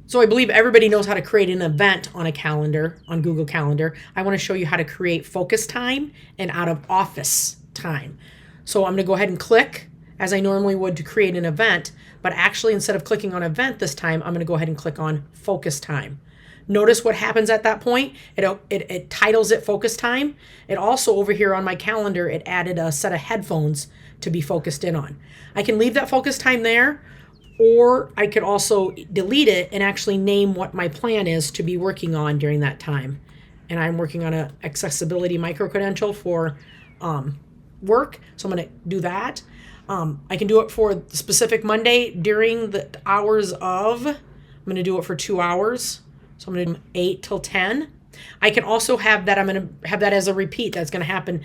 So I believe everybody knows how to create an event on a calendar, on Google Calendar. I want to show you how to create focus time and out of office time. So I'm going to go ahead and click as I normally would to create an event, but actually instead of clicking on event this time, I'm going to go ahead and click on focus time. Notice what happens at that point. It titles it focus time. It also over here on my calendar, it added a set of headphones to be focused in on. I can leave that focus time there, or I could also delete it and actually name what my plan is to be working on during that time. And I'm working on an accessibility micro-credential for work, so I'm going to do that. I can do it for the specific Monday during the hours of, I'm going to do it for 2 hours. So I'm going to do 8 till 10. I can also have that, I'm going to have that as a repeat. That's going to happen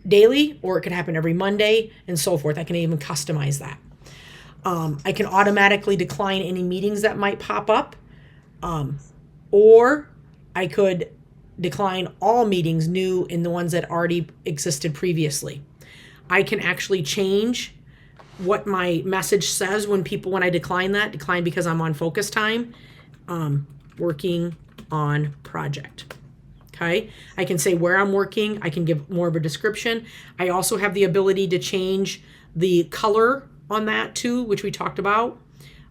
daily, or it could happen every Monday and so forth. I can even customize that. I can automatically decline any meetings that might pop up, or I could decline all meetings new in the ones that already existed previously. I can actually change what my message says when I decline because I'm on focus time, working on project. Okay, I can say where I'm working. I can give more of a description. I also have the ability to change the color on that too, which we talked about.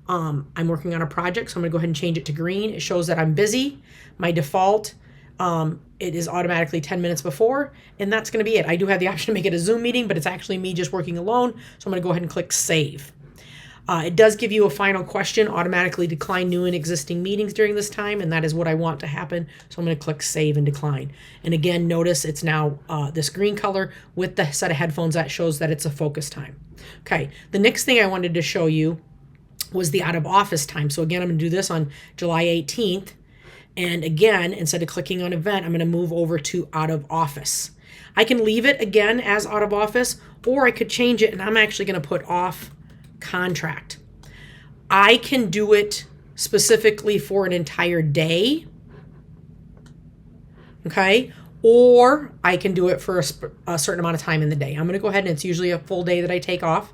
I'm working on a project, so I'm gonna go ahead and change it to green. It shows that I'm busy. My default, it is automatically 10 minutes before, and that's gonna be it. I do have the option to make it a Zoom meeting, but it's actually me just working alone, so I'm gonna go ahead and click save. It does give you a final question, automatically decline new and existing meetings during this time, and that is what I want to happen. So I'm going to click save and decline. And again, notice it's now this green color with the set of headphones that shows that it's a focus time. Okay, the next thing I wanted to show you was the out of office time. So again, I'm going to do this on July 18th. And again, instead of clicking on event, I'm going to move over to out of office. I can leave it again as out of office, or I could change it, and I'm actually going to put off contract. I can do it specifically for an entire day, okay? Or I can do it for a certain amount of time in the day. I'm going to go ahead, and it's usually a full day that I take off.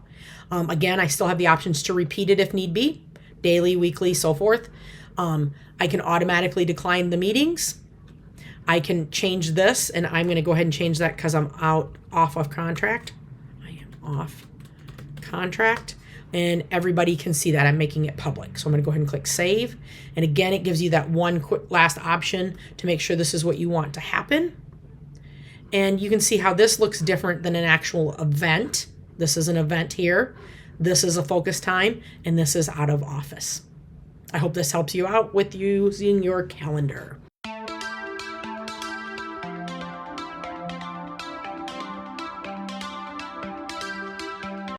Again, I still have the options to repeat it if need be, daily, weekly, so forth. I can automatically decline the meetings. I can change this, and I'm going to go ahead and change that because I'm off of contract. I am off contract. And everybody can see that I'm making it public. So I'm going to go ahead and click save. And again, it gives you that one quick last option to make sure this is what you want to happen. And you can see how this looks different than an actual event. This is an event here. This is a focus time, and this is out of office. I hope this helps you out with using your calendar.